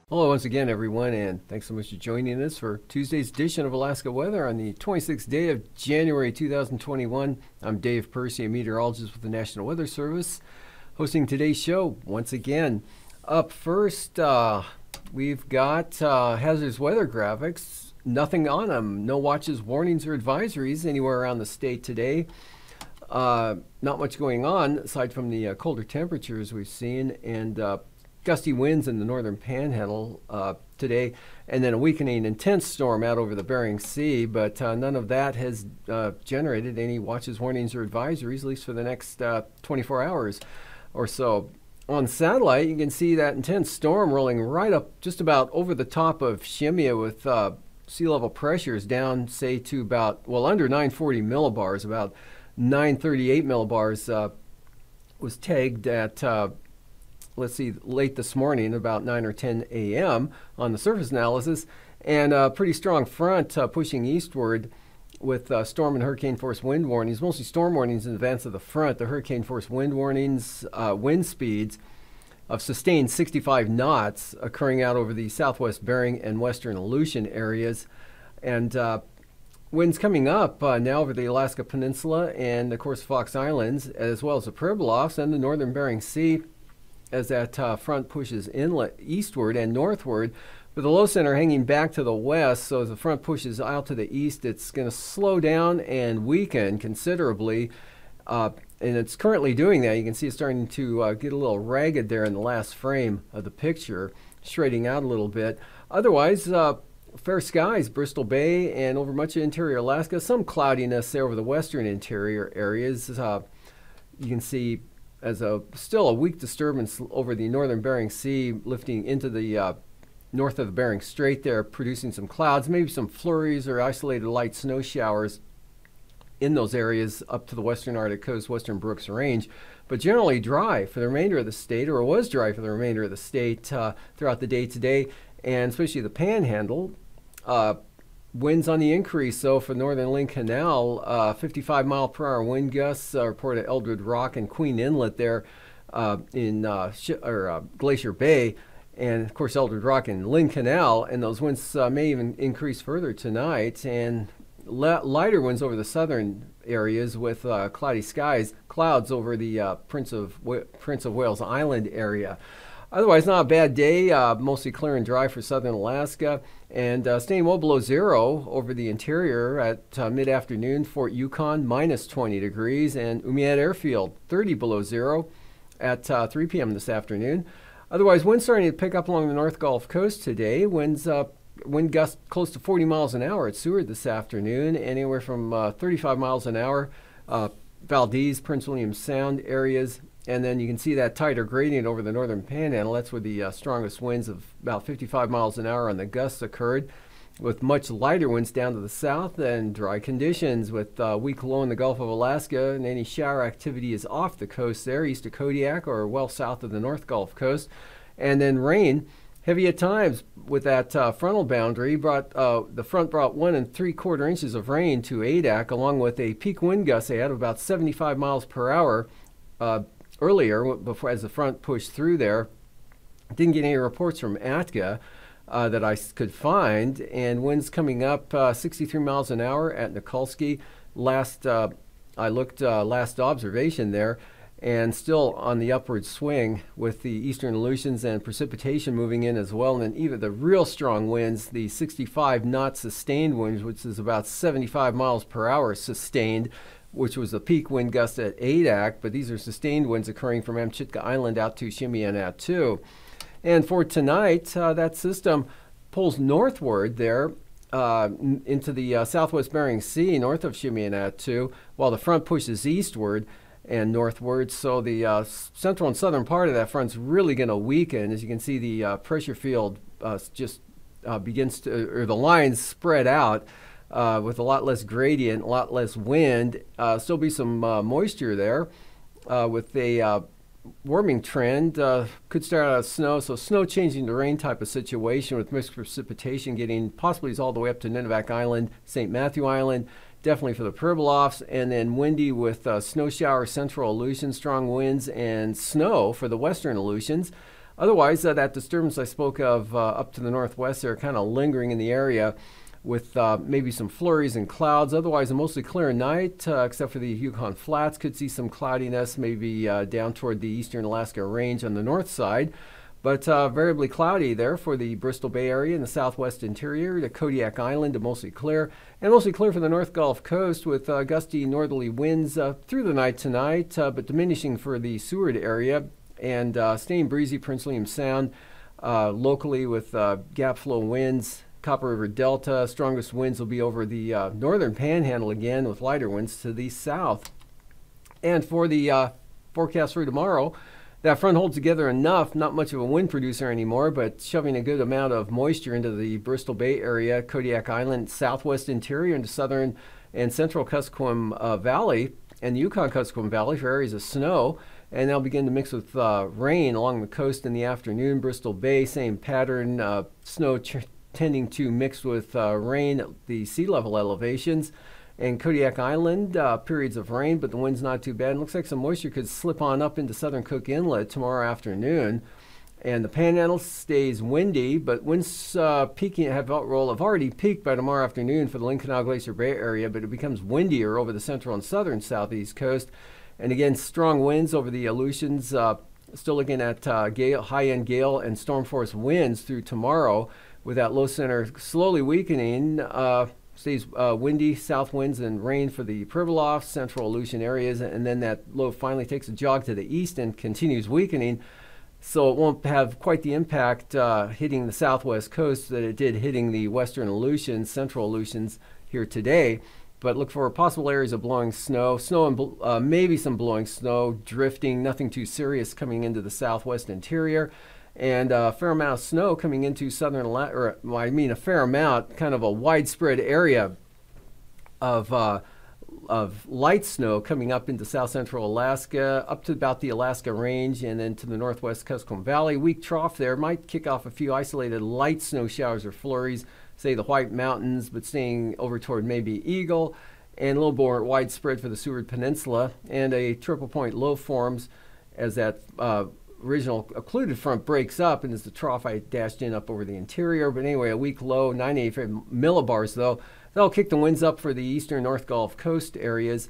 Hello once again, everyone, and thanks so much for joining us for Tuesday's edition of Alaska Weather on the 26th day of January 2021. I'm Dave Percy, a meteorologist with the National Weather Service, hosting today's show once again. Up first, we've got hazardous weather graphics, nothing on them, no watches, warnings, or advisories anywhere around the state today. Not much going on aside from the colder temperatures we've seen and gusty winds in the northern panhandle today, and then a weakening intense storm out over the Bering Sea, but none of that has generated any watches, warnings, or advisories, at least for the next 24 hours or so. On satellite, you can see that intense storm rolling right up just about over the top of Shemya with sea level pressures down, say, to about, well, under 940 millibars, about 938 millibars was tagged at let's see, late this morning, about 9 or 10 a.m. on the surface analysis, and a pretty strong front pushing eastward with storm and hurricane force wind warnings, mostly storm warnings in advance of the front. The hurricane force wind warnings, wind speeds of sustained 65 knots occurring out over the southwest Bering and western Aleutian areas, and winds coming up now over the Alaska Peninsula and, of course, Fox Islands, as well as the Pribilofs and the northern Bering Sea, as that front pushes inlet eastward and northward, with the low center hanging back to the west. So as the front pushes out to the east, it's going to slow down and weaken considerably, and it's currently doing that. You can see it's starting to get a little ragged there in the last frame of the picture, shredding out a little bit. Otherwise, fair skies, Bristol Bay and over much of interior Alaska. Some cloudiness there over the western interior areas. You can see as still a weak disturbance over the northern Bering Sea, lifting into the north of the Bering Strait there, producing some clouds, maybe some flurries or isolated light snow showers in those areas up to the western Arctic coast, western Brooks Range, but generally dry for the remainder of the state, or it was dry for the remainder of the state throughout the day today, and especially the Panhandle. Winds on the increase, so for northern Lynn Canal, 55-mile-per-hour wind gusts reported at Eldred Rock and Queen Inlet there in Glacier Bay, and of course Eldred Rock and Lynn Canal, and those winds may even increase further tonight, and lighter winds over the southern areas with cloudy skies, clouds over the Prince of Wales Island area. Otherwise, not a bad day, mostly clear and dry for southern Alaska, and staying well below zero over the interior at mid-afternoon. Fort Yukon, minus 20 degrees, and Umiat Airfield, 30 below zero at 3 p.m. this afternoon. Otherwise, winds starting to pick up along the North Gulf Coast today. Wind gusts close to 40 miles an hour at Seward this afternoon, anywhere from 35 miles an hour, Valdez, Prince William Sound areas. And then you can see that tighter gradient over the northern panhandle. That's where the strongest winds of about 55 miles an hour on the gusts occurred, with much lighter winds down to the south and dry conditions with weak low in the Gulf of Alaska, and any shower activity is off the coast there, east of Kodiak or well south of the North Gulf Coast. And then rain, heavy at times with that frontal boundary. The front brought 1 3/4 inches of rain to Adak, along with a peak wind gust they had of about 75 miles per hour earlier, before as the front pushed through there. Didn't get any reports from Atka that I could find, and winds coming up 63 miles an hour at Nikolsky. I looked last observation there, and still on the upward swing with the eastern Aleutians and precipitation moving in as well. And then even the real strong winds, the 65 knot sustained winds, which is about 75 miles per hour sustained, which was a peak wind gust at Adak, but these are sustained winds occurring from Amchitka Island out to Shemya and Attu. And for tonight, that system pulls northward there into the southwest Bering Sea, north of Shemya and Attu, while the front pushes eastward and northward. So the central and southern part of that front's really going to weaken. As you can see, the pressure field just begins to, or the lines spread out with a lot less gradient, a lot less wind. Still be some moisture there with a warming trend. Could start out as snow, so snow changing to rain type of situation with mixed precipitation getting possibly all the way up to Nunivak Island, St. Matthew Island, definitely for the Pribilofs, and then windy with snow shower central Aleutians, strong winds and snow for the western Aleutians. Otherwise, that disturbance I spoke of up to the northwest there kind of lingering in the area with maybe some flurries and clouds. Otherwise, a mostly clear night, except for the Yukon Flats. Could see some cloudiness maybe down toward the eastern Alaska Range on the north side. But variably cloudy there for the Bristol Bay area and the southwest interior, to Kodiak Island, to mostly clear. And mostly clear for the North Gulf Coast with gusty northerly winds through the night tonight, but diminishing for the Seward area and staying breezy Prince William Sound locally with gap flow winds. Copper River Delta, strongest winds will be over the northern panhandle again with lighter winds to the south. And for the forecast for tomorrow, that front holds together enough, not much of a wind producer anymore, but shoving a good amount of moisture into the Bristol Bay area, Kodiak Island, southwest interior into southern and central Kuskokwim Valley and the Yukon-Kuskokwim Valley for areas of snow. And they'll begin to mix with rain along the coast in the afternoon. Bristol Bay, same pattern, snow tending to mix with rain at the sea level elevations. And Kodiak Island, periods of rain, but the wind's not too bad. It looks like some moisture could slip on up into southern Cook Inlet tomorrow afternoon. And the Panhandle stays windy, but winds peaking have already peaked by tomorrow afternoon for the Lynn Canal Glacier Bay area, but it becomes windier over the central and southern southeast coast. And again, strong winds over the Aleutians. Still looking at high-end gale and storm force winds through tomorrow, with that low center slowly weakening. Stays windy south winds and rain for the Pribilof, central Aleutian areas, and then that low finally takes a jog to the east and continues weakening. So it won't have quite the impact hitting the southwest coast that it did hitting the western Aleutians, central Aleutians here today. But look for possible areas of blowing snow, and maybe some blowing snow, drifting, nothing too serious coming into the southwest interior. And a fair amount of snow coming into southern, a fair amount, kind of a widespread area of light snow coming up into south central Alaska, up to about the Alaska Range, and then to the northwest Kuskokwim Valley. Weak trough there might kick off a few isolated light snow showers or flurries, say the White Mountains, but staying over toward maybe Eagle, and a little more widespread for the Seward Peninsula, and a triple point low forms as that original occluded front breaks up, and as the trough I dashed in up over the interior. But anyway, a weak low, 985 millibars though. That'll kick the winds up for the eastern North Gulf Coast areas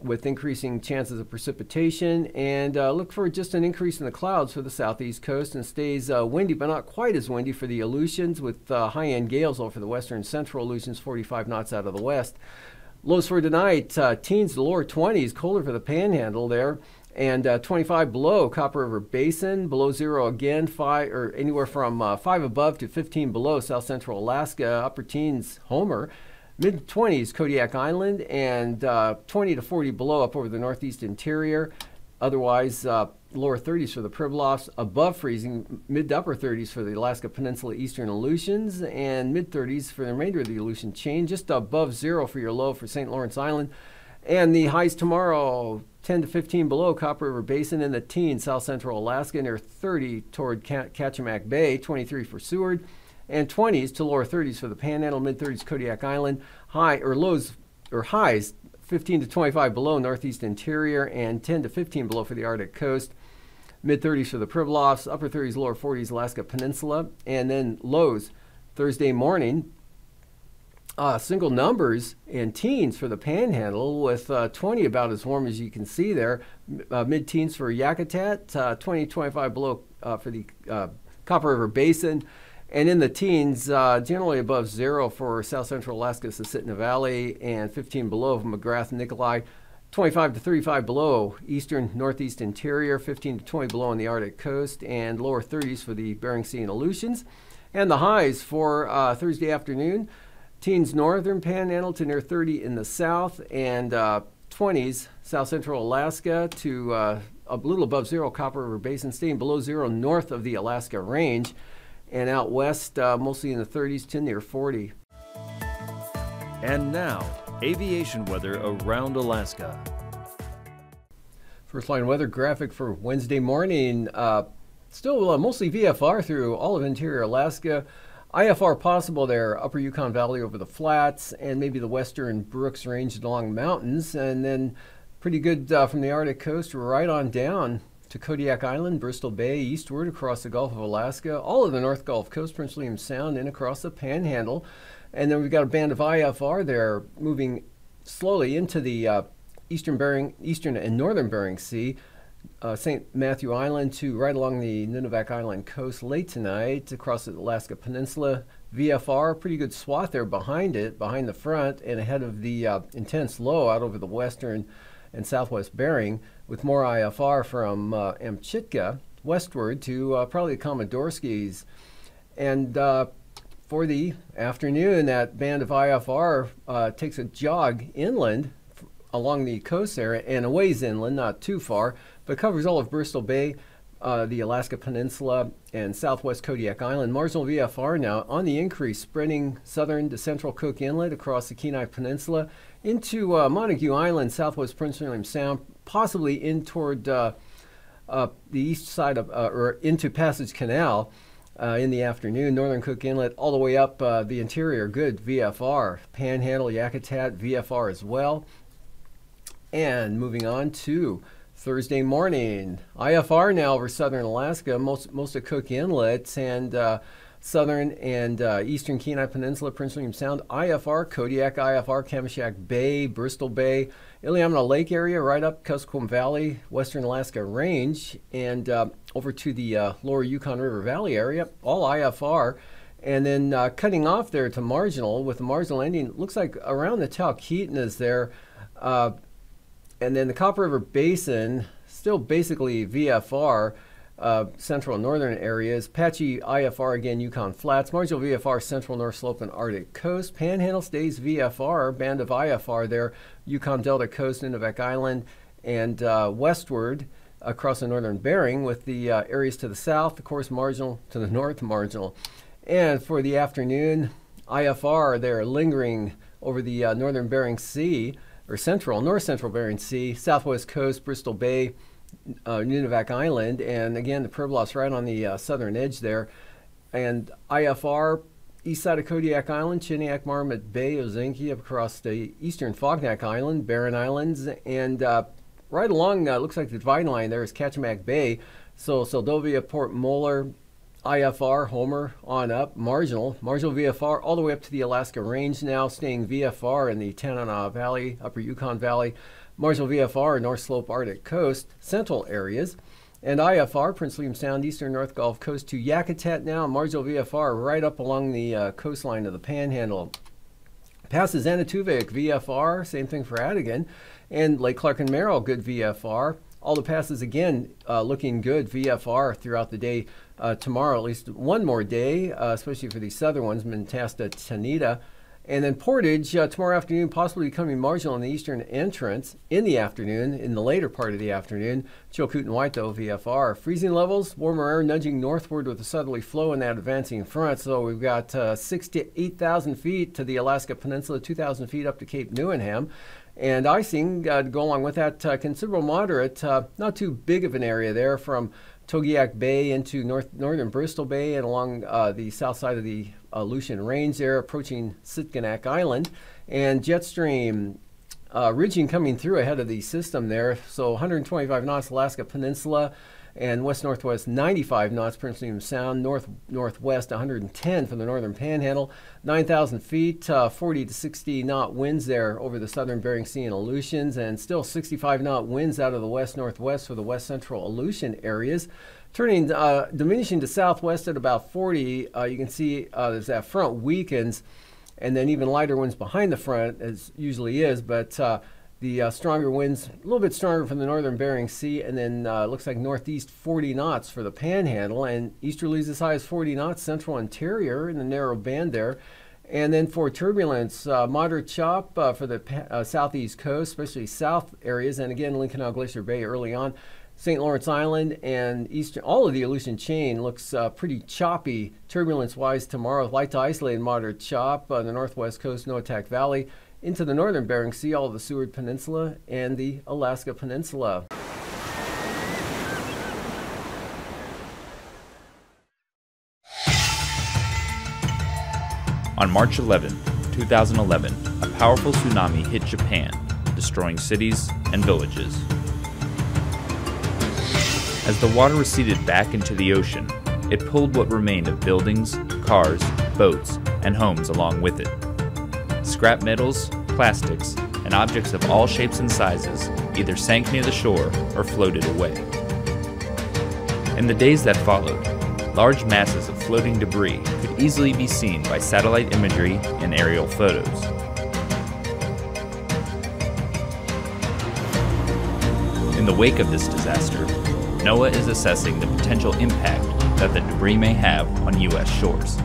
with increasing chances of precipitation, and look for just an increase in the clouds for the southeast coast, and stays windy but not quite as windy for the Aleutians with high-end gales over the western central Aleutians, 45 knots out of the west. Lows for tonight, teens to lower 20s, colder for the panhandle there. And 25 below Copper River Basin, below zero again, or anywhere from 5 above to 15 below south central Alaska, upper teens Homer, mid 20s Kodiak Island, and 20 to 40 below up over the northeast interior. Otherwise, lower 30s for the Pribilofs, above freezing, mid to upper 30s for the Alaska Peninsula eastern Aleutians, and mid 30s for the remainder of the Aleutian chain, just above zero for your low for St. Lawrence Island. And the highs tomorrow, 10 to 15 below Copper River Basin in the teens, south central Alaska, near 30 toward Kachemak Bay, 23 for Seward, and 20s to lower 30s for the Panhandle, mid 30s Kodiak Island, highs 15 to 25 below northeast interior, and 10 to 15 below for the Arctic coast, mid 30s for the Pribilofs, upper 30s, lower 40s Alaska Peninsula, and then lows Thursday morning. Single numbers and teens for the Panhandle, with 20 about as warm as you can see there. Mid-teens for Yakutat, 20, 25 below for the Copper River Basin. And in the teens, generally above zero for south central Alaska, Susitna Valley, and 15 below for McGrath and Nikolai. 25 to 35 below eastern northeast interior, 15 to 20 below on the Arctic coast, and lower 30s for the Bering Sea and Aleutians. And the highs for Thursday afternoon, teens northern Panhandle to near 30 in the south, and 20s south central Alaska to a little above zero Copper River Basin, staying below zero north of the Alaska Range. and out west mostly in the 30s to near 40. And now, aviation weather around Alaska. First line weather graphic for Wednesday morning. Still mostly VFR through all of interior Alaska. IFR possible there, upper Yukon Valley over the flats and maybe the western Brooks Range along mountains. And then pretty good from the Arctic coast right on down to Kodiak Island, Bristol Bay, eastward across the Gulf of Alaska, all of the North Gulf Coast, Prince William Sound, and across the Panhandle. And then we've got a band of IFR there moving slowly into the eastern and northern Bering Sea. St. Matthew Island to right along the Nunivak Island coast late tonight across the Alaska Peninsula. VFR, pretty good swath there behind it, behind the front, and ahead of the intense low out over the western and southwest Bering, with more IFR from Amchitka westward to probably the Komodorskis. And for the afternoon, that band of IFR takes a jog inland along the coast there and a ways inland, not too far, but covers all of Bristol Bay, the Alaska Peninsula, and southwest Kodiak Island. Marginal VFR now on the increase, spreading southern to central Cook Inlet across the Kenai Peninsula into Montague Island, southwest Prince William Sound, possibly in toward the east side of, or into Passage Canal in the afternoon. Northern Cook Inlet all the way up the interior, good VFR. Panhandle, Yakutat, VFR as well. And moving on to Thursday morning, IFR now over southern Alaska, most of Cook Inlet and southern and eastern Kenai Peninsula, Prince William Sound, IFR, Kodiak IFR, Kamishak Bay, Bristol Bay, Iliamna Lake area, right up Kuskokwim Valley, western Alaska Range, and over to the lower Yukon River Valley area, all IFR. And then cutting off there to marginal, with the marginal ending, looks like around the Talkeetnas there. And then the Copper River Basin, still basically VFR, central and northern areas. Patchy IFR again, Yukon Flats. Marginal VFR, central North Slope and Arctic Coast. Panhandle stays VFR, band of IFR there. Yukon Delta Coast, Nunivak Island, and westward across the northern Bering with the areas to the south, of course, marginal to the north marginal. And for the afternoon, IFR there lingering over the northern Bering Sea, or north central Bering Sea, southwest coast, Bristol Bay, Nunivak Island, and again the Pribilos right on the southern edge there. And IFR east side of Kodiak Island, Chiniak, Marmot Bay, Ozinki, up across the eastern Fognak Island, Barren Islands, and right along looks like the dividing line there is Kachemak Bay. So Seldovia, Port Moller, IFR, Homer on up, marginal VFR all the way up to the Alaska Range now, staying VFR in the Tanana Valley, Upper Yukon Valley, marginal VFR, North Slope, Arctic Coast, central areas, and IFR, Prince William Sound, Eastern North Gulf Coast to Yakutat now, marginal VFR right up along the coastline of the Panhandle. Passes Anatuvik, VFR, same thing for Adigan, and Lake Clark and Merrill, good VFR. All the passes again looking good VFR throughout the day. Tomorrow, at least one more day, especially for these southern ones, Mentasta, Tanita. And then Portage tomorrow afternoon, possibly becoming marginal in the eastern entrance in the afternoon, in the later part of the afternoon. Chilkoot and White, though, VFR. Freezing levels, warmer air nudging northward with a southerly flow in that advancing front. So we've got 6,000 to 8,000 feet to the Alaska Peninsula, 2,000 feet up to Cape Newenham. And icing to go along with that, considerable moderate, not too big of an area there from Togiak Bay into northern Bristol Bay and along the south side of the Aleutian Range there, approaching Sitkinak Island. And jet stream ridging coming through ahead of the system there. So 125 knots Alaska Peninsula, and west-northwest 95 knots Prince William Sound, north-northwest 110 for the northern Panhandle, 9,000 feet, 40 to 60 knot winds there over the southern Bering Sea and Aleutians, and still 65 knot winds out of the west-northwest for the west-central Aleutian areas. Turning, diminishing to southwest at about 40, you can see as that front weakens, and then even lighter winds behind the front, as usually is, but the stronger winds, a little bit stronger from the northern Bering Sea, and then looks like northeast 40 knots for the Panhandle, and easterlies as high as 40 knots, central interior in the narrow band there. And then for turbulence, moderate chop for the southeast coast, especially south areas, and again Lincoln Glacier Bay early on. St. Lawrence Island and all of the Aleutian chain looks pretty choppy turbulence-wise tomorrow, with light to isolated moderate chop on the northwest coast, Noatak Valley, into the northern Bering Sea, all of the Seward Peninsula, and the Alaska Peninsula. On March 11, 2011, a powerful tsunami hit Japan, destroying cities and villages. As the water receded back into the ocean, it pulled what remained of buildings, cars, boats, and homes along with it. Scrap metals, plastics, and objects of all shapes and sizes either sank near the shore or floated away. In the days that followed, large masses of floating debris could easily be seen by satellite imagery and aerial photos. In the wake of this disaster, NOAA is assessing the potential impact that the debris may have on U.S. shores.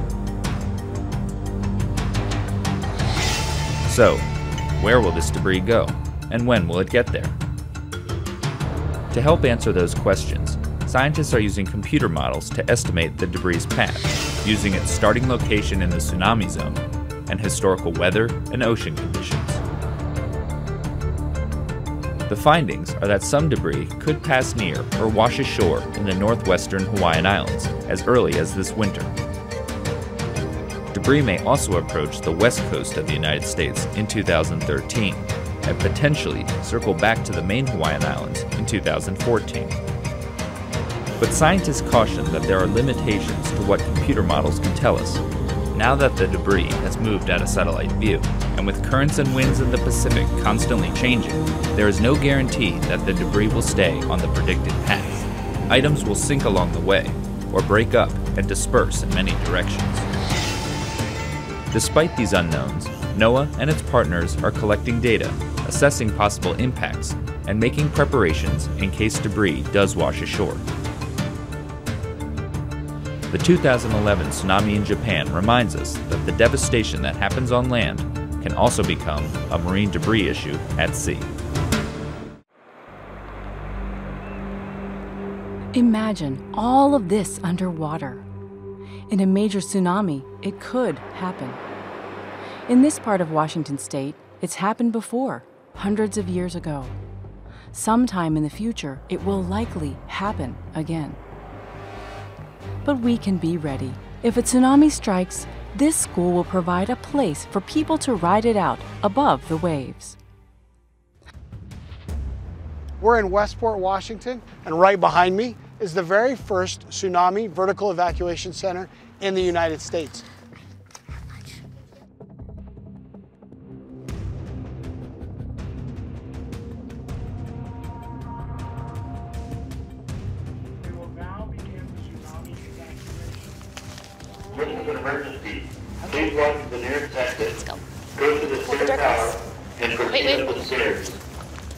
So, where will this debris go, and when will it get there? To help answer those questions, scientists are using computer models to estimate the debris' path, using its starting location in the tsunami zone and historical weather and ocean conditions. The findings are that some debris could pass near or wash ashore in the northwestern Hawaiian Islands as early as this winter. Debris may also approach the west coast of the United States in 2013 and potentially circle back to the main Hawaiian Islands in 2014. But scientists caution that there are limitations to what computer models can tell us, now that the debris has moved out of satellite view, and with currents and winds in the Pacific constantly changing, there is no guarantee that the debris will stay on the predicted path. Items will sink along the way, or break up and disperse in many directions. Despite these unknowns, NOAA and its partners are collecting data, assessing possible impacts, and making preparations in case debris does wash ashore. The 2011 tsunami in Japan reminds us that the devastation that happens on land can also become a marine debris issue at sea. Imagine all of this underwater. In a major tsunami, it could happen. In this part of Washington state, it's happened before, hundreds of years ago. Sometime in the future, it will likely happen again. But we can be ready. If a tsunami strikes, this school will provide a place for people to ride it out above the waves. We're in Westport, Washington, and right behind me is the very first tsunami vertical evacuation center in the United States. This is an emergency. Please walk to the nearest exit. Go to the stairs tower and proceed up the stairs.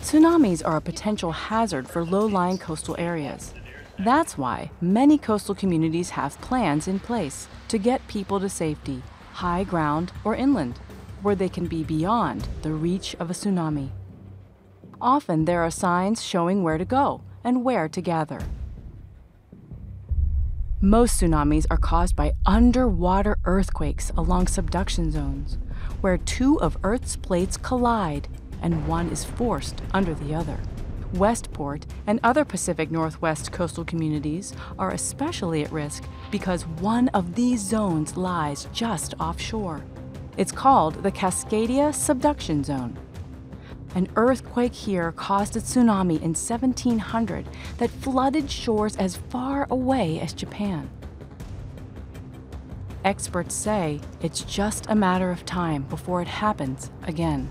Tsunamis are a potential hazard for low-lying coastal areas. That's why many coastal communities have plans in place to get people to safety, high ground or inland, where they can be beyond the reach of a tsunami. Often there are signs showing where to go and where to gather. Most tsunamis are caused by underwater earthquakes along subduction zones, where two of Earth's plates collide and one is forced under the other. Westport and other Pacific Northwest coastal communities are especially at risk because one of these zones lies just offshore. It's called the Cascadia Subduction Zone. An earthquake here caused a tsunami in 1700 that flooded shores as far away as Japan. Experts say it's just a matter of time before it happens again.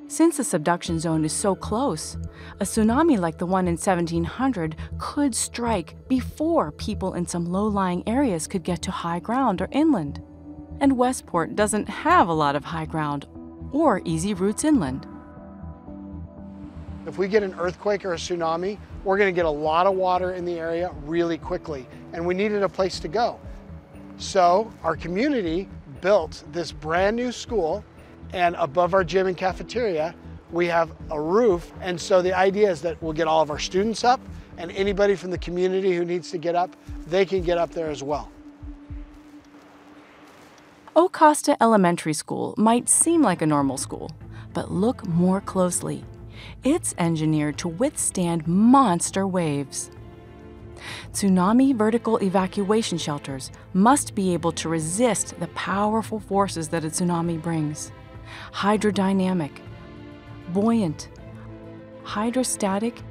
Since the subduction zone is so close, a tsunami like the one in 1700 could strike before people in some low-lying areas could get to high ground or inland. And Westport doesn't have a lot of high ground or easy routes inland. If we get an earthquake or a tsunami, we're going to get a lot of water in the area really quickly, and we needed a place to go. So our community built this brand new school, and above our gym and cafeteria, we have a roof, and so the idea is that we'll get all of our students up, and anybody from the community who needs to get up, they can get up there as well. Ocosta Elementary School might seem like a normal school, but look more closely. It's engineered to withstand monster waves. Tsunami vertical evacuation shelters must be able to resist the powerful forces that a tsunami brings. Hydrodynamic, buoyant, hydrostatic,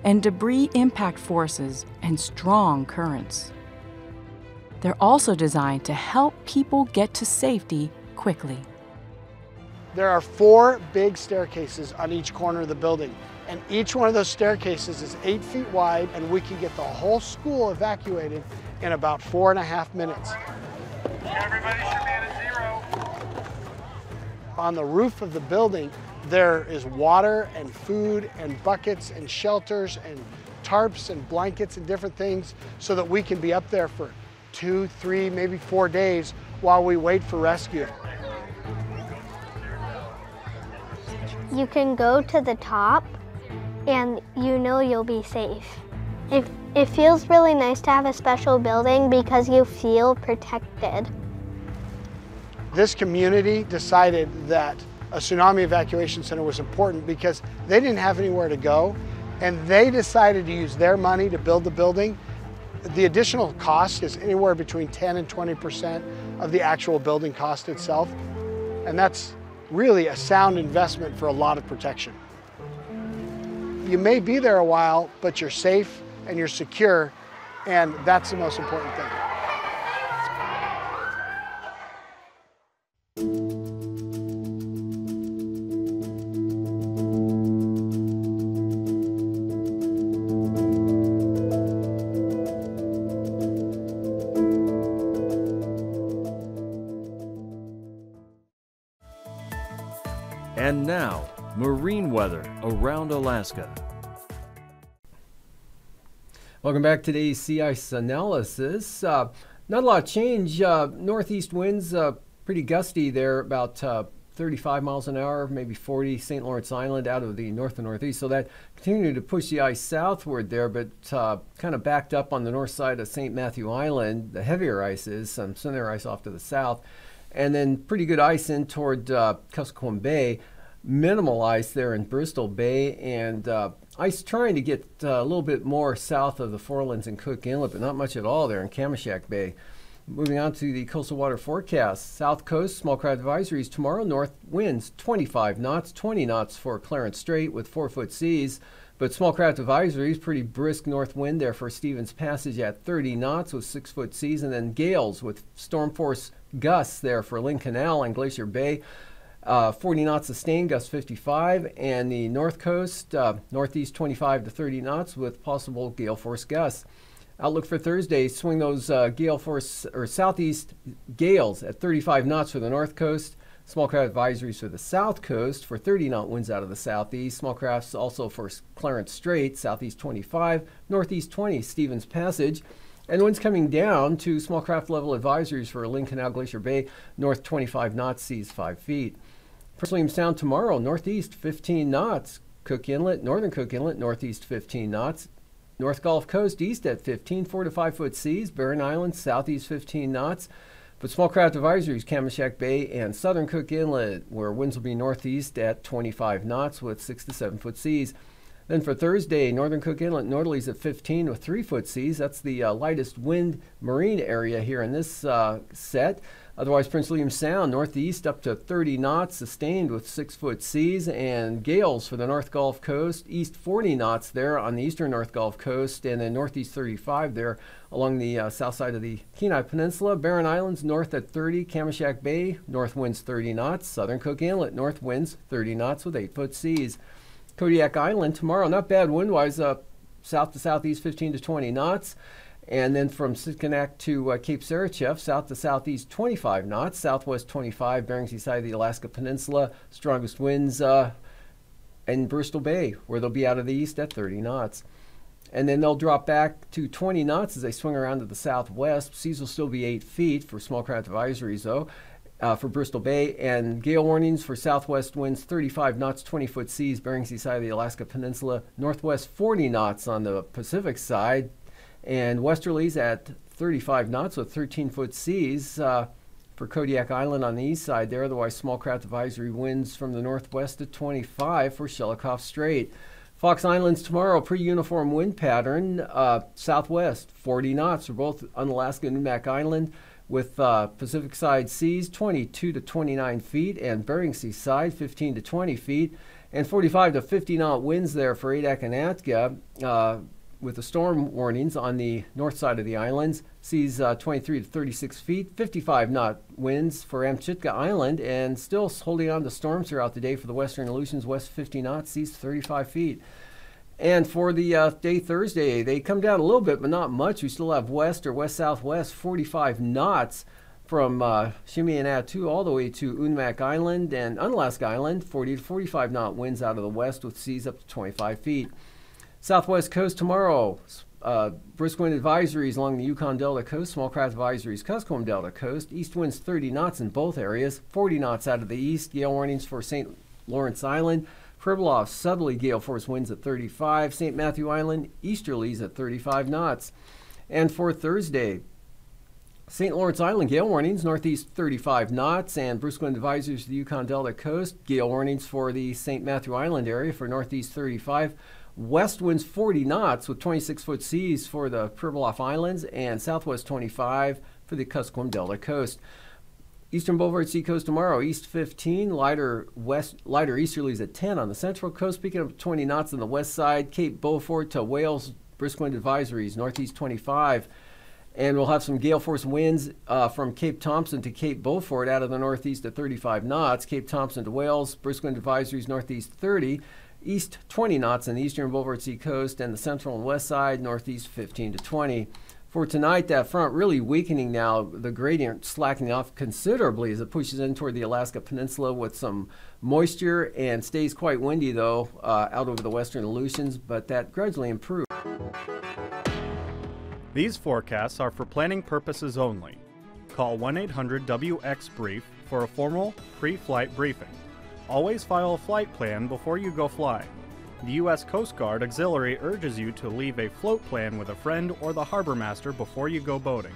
and debris impact forces and strong currents. They're also designed to help people get to safety quickly. There are 4 big staircases on each corner of the building, and each one of those staircases is 8 feet wide, and we can get the whole school evacuated in about 4.5 minutes. Everybody should be at a 0. On the roof of the building, there is water and food and buckets and shelters and tarps and blankets and different things so that we can be up there for 2, 3, maybe 4 days while we wait for rescue. You can go to the top and you know you'll be safe. It feels really nice to have a special building because you feel protected. This community decided that a tsunami evacuation center was important because they didn't have anywhere to go, and they decided to use their money to build the building. The additional cost is anywhere between 10 and 20% of the actual building cost itself, and that's really a sound investment for a lot of protection. You may be there a while, but you're safe and you're secure, and that's the most important thing. And now, marine weather around Alaska. Welcome back to today's sea ice analysis. Not a lot of change. Northeast winds pretty gusty there, about 35 miles an hour, maybe 40, St. Lawrence Island out of the north and northeast. So that continued to push the ice southward there, but kind of backed up on the north side of St. Matthew Island. The heavier ice is, some thinner ice off to the south. And then pretty good ice in toward Kuskokwim Bay. Minimal ice there in Bristol Bay, and ice trying to get a little bit more south of the Forelands and Cook Inlet, but not much at all there in Kamishak Bay. Moving on to the coastal water forecast. South coast, small craft advisories tomorrow. North winds 25 knots, 20 knots for Clarence Strait with 4-foot seas. But small craft advisories, pretty brisk north wind there for Stevens Passage at 30 knots with 6-foot seas. And then gales with storm force gusts there for Lynn Canal and Glacier Bay. 40 knots sustained, gust 55, and the north coast, northeast 25 to 30 knots with possible gale force gusts. Outlook for Thursday, swing those gale force or southeast gales at 35 knots for the north coast. Small craft advisories for the south coast for 30 knot winds out of the southeast. Small crafts also for Clarence Strait, southeast 25, northeast 20, Stevens Passage. And winds coming down to small craft level advisories for Lynn Canal, Glacier Bay, north 25 knots, seas 5 feet. Prince William Sound tomorrow, northeast 15 knots. Cook Inlet, northern Cook Inlet, northeast 15 knots. North Gulf Coast, east at 15, 4 to 5 foot seas. Barren Island, southeast 15 knots. But small craft advisories, Kamishak Bay and southern Cook Inlet, where winds will be northeast at 25 knots with 6 to 7 foot seas. Then for Thursday, northern Cook Inlet, northerlies at 15 with 3-foot seas. That's the lightest wind marine area here in this set. Otherwise, Prince William Sound, northeast up to 30 knots, sustained with 6-foot seas, and gales for the North Gulf Coast, east 40 knots there on the eastern North Gulf Coast, and then northeast 35 there along the south side of the Kenai Peninsula. Barren Islands, north at 30, Kamishak Bay, north winds 30 knots, southern Cook Inlet, north winds 30 knots with 8-foot seas. Kodiak Island tomorrow, not bad wind-wise, south to southeast 15 to 20 knots. And then from Sitkinak to Cape Sarachev, south to southeast 25 knots, southwest 25, Bering Sea side of the Alaska Peninsula. Strongest winds in Bristol Bay, where they'll be out of the east at 30 knots. And then they'll drop back to 20 knots as they swing around to the southwest. Seas will still be 8 feet for small craft advisories, though. for Bristol Bay, and gale warnings for southwest winds 35 knots, 20-foot seas, Bering Sea side of the Alaska Peninsula, northwest 40 knots on the Pacific side, and westerlies at 35 knots with 13-foot seas for Kodiak Island on the east side there. Otherwise, small craft advisory winds from the northwest at 25 for Shelikof Strait. Fox Islands tomorrow, pretty uniform wind pattern, southwest 40 knots for both Unalaska and Umak Island, with Pacific side seas 22 to 29 feet and Bering Sea side 15 to 20 feet, and 45 to 50 knot winds there for Adak and Atka, with the storm warnings on the north side of the islands. Seas 23 to 36 feet, 55 knot winds for Amchitka Island, and still holding on to storms throughout the day for the Western Aleutians, west 50 knots, seas 35 feet. And for the day Thursday, they come down a little bit, but not much. We still have west or west-southwest 45 knots from Shimi and Attu all the way to Umak Island and Unalaska Island, 40 to 45 knot winds out of the west with seas up to 25 feet. Southwest coast tomorrow, brisk wind advisories along the Yukon Delta coast, small craft advisories Kuskokwim Delta coast, east winds 30 knots in both areas, 40 knots out of the east, gale warnings for St. Lawrence Island, Pribilof southerly gale force winds at 35, St. Matthew Island easterlies at 35 knots. And for Thursday, St. Lawrence Island gale warnings northeast 35 knots, and brisk wind advisories to the Yukon Delta coast, gale warnings for the St. Matthew Island area for northeast 35, west winds 40 knots with 26-foot seas for the Pribilof Islands, and southwest 25 for the Kuskokwim Delta coast. Eastern Boulevard Seacoast tomorrow, east 15, lighter easterlies at 10 on the central coast, picking up 20 knots on the west side. Cape Beaufort to Wales, brisk wind advisories, northeast 25. And we'll have some gale force winds from Cape Thompson to Cape Beaufort out of the northeast at 35 knots. Cape Thompson to Wales, brisk wind advisories, northeast 30. East 20 knots on the eastern Boulevard Seacoast, and the central and west side, northeast 15 to 20. For tonight, that front really weakening now, the gradient slackening off considerably as it pushes in toward the Alaska Peninsula with some moisture, and stays quite windy though out over the western Aleutians, but that gradually improves. These forecasts are for planning purposes only. Call 1-800-WX-BRIEF for a formal pre-flight briefing. Always file a flight plan before you go flying. The U.S. Coast Guard Auxiliary urges you to leave a float plan with a friend or the harbor master before you go boating.